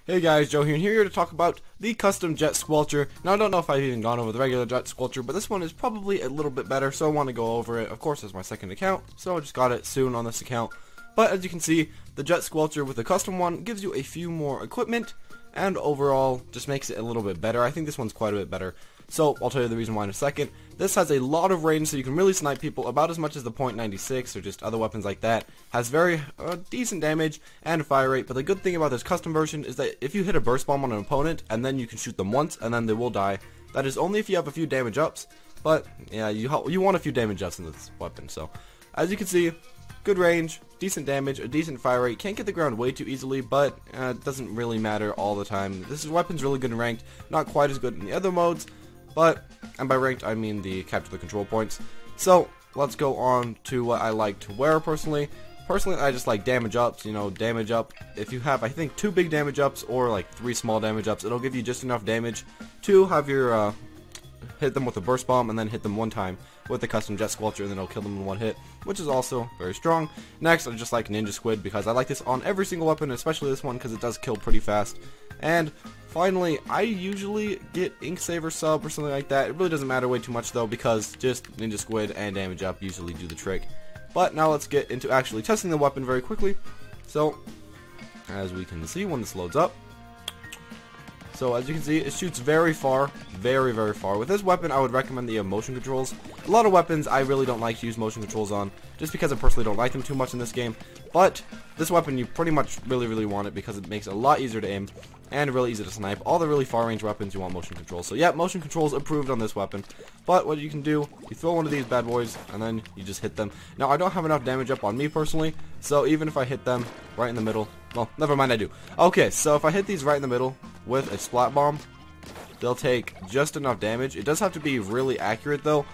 Hey guys, Joe here, and here to talk about the custom jet Squelcher. Now I don't know if I've even gone over the regular jet Squelcher, but this one is probably a little bit better, so I want to go over it. Of course, it's my second account, so I just got it soon on this account. But as you can see, the jet Squelcher with the custom one gives you a few more equipment, and overall just makes it a little bit better. I think this one's quite a bit better. So I'll tell you the reason why in a second. This has a lot of range, so you can really snipe people about as much as the .96 or just other weapons like that. Has very decent damage and fire rate, but the good thing about this custom version is that if you hit a burst bomb on an opponent and then you can shoot them once and then they will die. That is only if you have a few damage ups, but yeah, you want a few damage ups in this weapon. So as you can see, good range, decent damage, a decent fire rate. Can't get the ground way too easily, but it doesn't really matter all the time. This weapon's really good in ranked, not quite as good in the other modes. But, and by ranked, I mean the capture the control points. So, let's go on to what I like to wear personally. Personally, I just like damage ups, you know, damage up. If you have, I think, 2 big damage ups or like 3 small damage ups, it'll give you just enough damage to have your, hit them with a burst bomb and then hit them one time with the custom jet Squelcher, and then it'll kill them in one hit, which is also very strong. Next, I just like Ninja Squid because I like this on every single weapon, especially this one because it does kill pretty fast. And finally, I usually get Ink Saver sub or something like that. It really doesn't matter way too much though, because just Ninja Squid and damage up usually do the trick. But now let's get into actually testing the weapon very quickly. So, as we can see when this loads up. So as you can see, it shoots very far, very far. With this weapon, I would recommend that you have motion controls. A lot of weapons I really don't like to use motion controls on, just because I personally don't like them too much in this game. But this weapon, you pretty much really want it because it makes it a lot easier to aim and really easy to snipe. All the really far range weapons, you want motion controls. So yeah, motion controls approved on this weapon. But what you can do, you throw one of these bad boys and then you just hit them. Now I don't have enough damage up on me personally, so even if I hit them right in the middle, well, never mind, I do. Okay, so if I hit these right in the middle with a splat bomb, they'll take just enough damage. It does have to be really accurate though,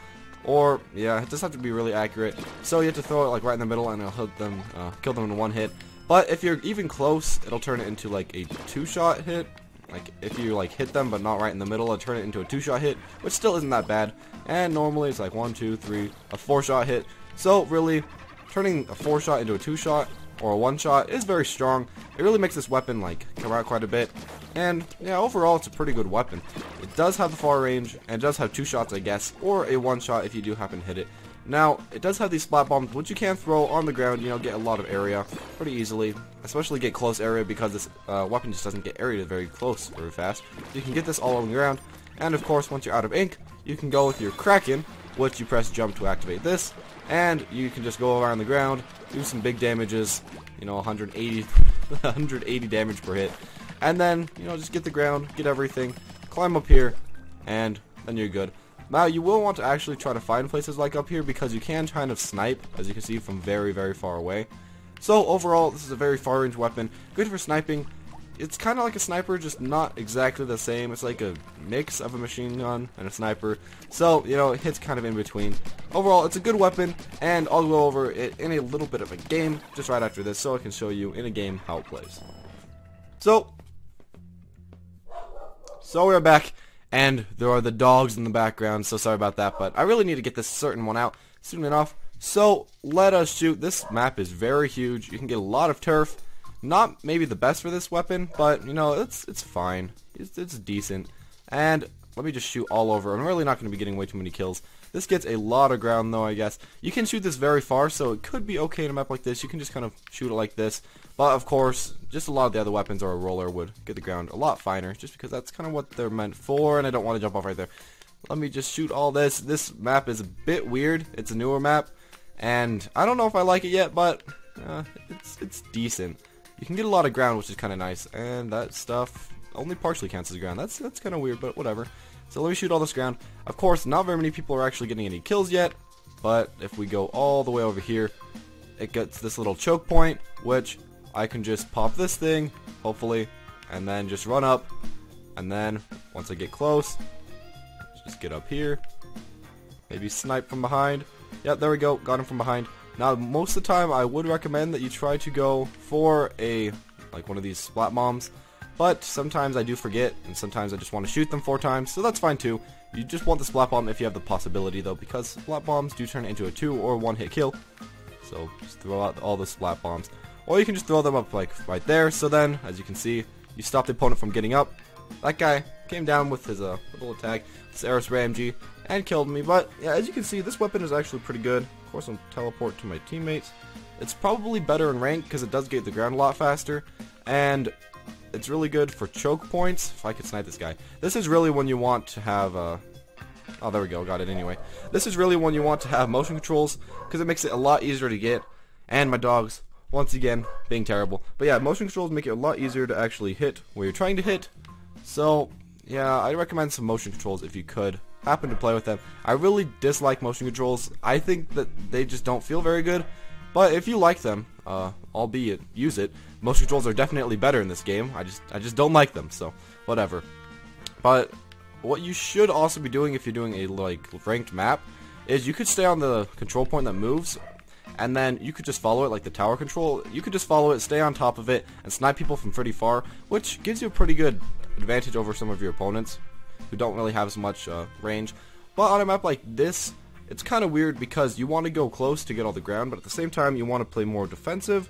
or yeah, it does have to be really accurate. So you have to throw it like right in the middle and it'll hit them, kill them in one hit. But if you're even close, it'll turn it into like a 2-shot hit. Like if you like hit them but not right in the middle, it'll turn it into a 2-shot hit, which still isn't that bad. And normally it's like 1, 2, 3, a 4-shot hit. So really, turning a 4-shot into a 2-shot or a 1-shot is very strong. It really makes this weapon like come out quite a bit. And yeah, overall it's a pretty good weapon. It does have the far range and it does have 2 shots, I guess, or a 1-shot if you do happen to hit it. Now, it does have these splat bombs, which you can throw on the ground, you know, get a lot of area pretty easily, especially get close area because this weapon just doesn't get area very close very fast. You can get this all on the ground, and of course, once you're out of ink, you can go with your Kraken, which you press jump to activate this, and you can just go around the ground, do some big damages, you know, 180 damage per hit, and then, you know, just get the ground, get everything, climb up here, and then you're good. Now, you will want to actually try to find places like up here because you can kind of snipe, as you can see, from very far away. So, overall, this is a very far-range weapon. Good for sniping. It's kind of like a sniper, just not exactly the same. It's like a mix of a machine gun and a sniper. So, you know, it hits kind of in between. Overall, it's a good weapon, and I'll go over it in a little bit of a game just right after this so I can show you in a game how it plays. So we're back. And there are the dogs in the background, so sorry about that, but I really need to get this certain one out soon enough. So let us shoot. This map is very huge. You can get a lot of turf. Not maybe the best for this weapon, but you know, it's fine. It's decent. And let me just shoot all over. I'm really not going to be getting way too many kills. This gets a lot of ground though, I guess. You can shoot this very far, so it could be okay in a map like this. You can just kind of shoot it like this. But of course, just a lot of the other weapons or a roller would get the ground a lot finer, just because that's kind of what they're meant for, and I don't want to jump off right there. Let me just shoot all this. This map is a bit weird. It's a newer map, and I don't know if I like it yet, but it's decent. You can get a lot of ground, which is kind of nice, and that stuff only partially counts as ground. That's kind of weird, but whatever. So let me shoot all this ground. Of course, not very many people are actually getting any kills yet, but if we go all the way over here, it gets this little choke point, which I can just pop this thing, hopefully, and then just run up, and then once I get close, just get up here, maybe snipe from behind. Yep, there we go, got him from behind. Now, most of the time, I would recommend that you try to go for like one of these splat bombs, but sometimes I do forget, and sometimes I just want to shoot them 4 times, so that's fine too. You just want the splat bomb if you have the possibility though, because splat bombs do turn into a 2 or 1 hit kill, so just throw out all the splat bombs. Or you can just throw them up like right there, so then, as you can see, you stop the opponent from getting up. That guy came down with his little attack, this Aris Ramji, and killed me. But yeah, as you can see, this weapon is actually pretty good. Of course, I'll teleport to my teammates. It's probably better in rank because it does get the ground a lot faster, and it's really good for choke points. If I could snipe this guy. This is really when you want to have oh, there we go, got it anyway. This is really when you want to have motion controls because it makes it a lot easier to get. And my dogs, once again, being terrible. But yeah, motion controls make it a lot easier to actually hit where you're trying to hit. So yeah, I recommend some motion controls if you could happen to play with them. I really dislike motion controls. I think that they just don't feel very good. But if you like them, albeit use it, motion controls are definitely better in this game. I just don't like them, so whatever. But what you should also be doing if you're doing a like ranked map is you could stay on the control point that moves, and then you could just follow it like the tower control. You could just follow it, stay on top of it, and snipe people from pretty far, which gives you a pretty good advantage over some of your opponents who don't really have as much range. But on a map like this, it's kind of weird because you want to go close to get all the ground, but at the same time you want to play more defensive.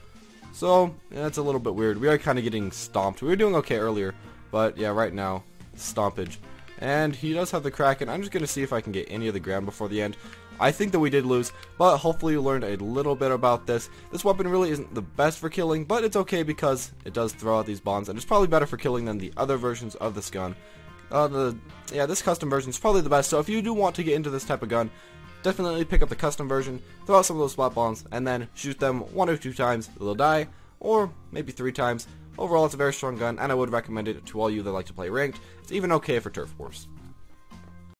So yeah, it's a little bit weird. We are kind of getting stomped. We were doing okay earlier, but yeah, right now, stompage. And he does have the Kraken. I'm just going to see if I can get any of the ground before the end. I think that we did lose, but hopefully you learned a little bit about this. This weapon really isn't the best for killing, but it's okay because it does throw out these bombs, and it's probably better for killing than the other versions of this gun. This custom version is probably the best, so if you do want to get into this type of gun, definitely pick up the custom version, throw out some of those splat bombs, and then shoot them 1 or 2 times. They'll die, or maybe 3 times. Overall, it's a very strong gun, and I would recommend it to all you that like to play ranked. It's even okay for Turf Wars.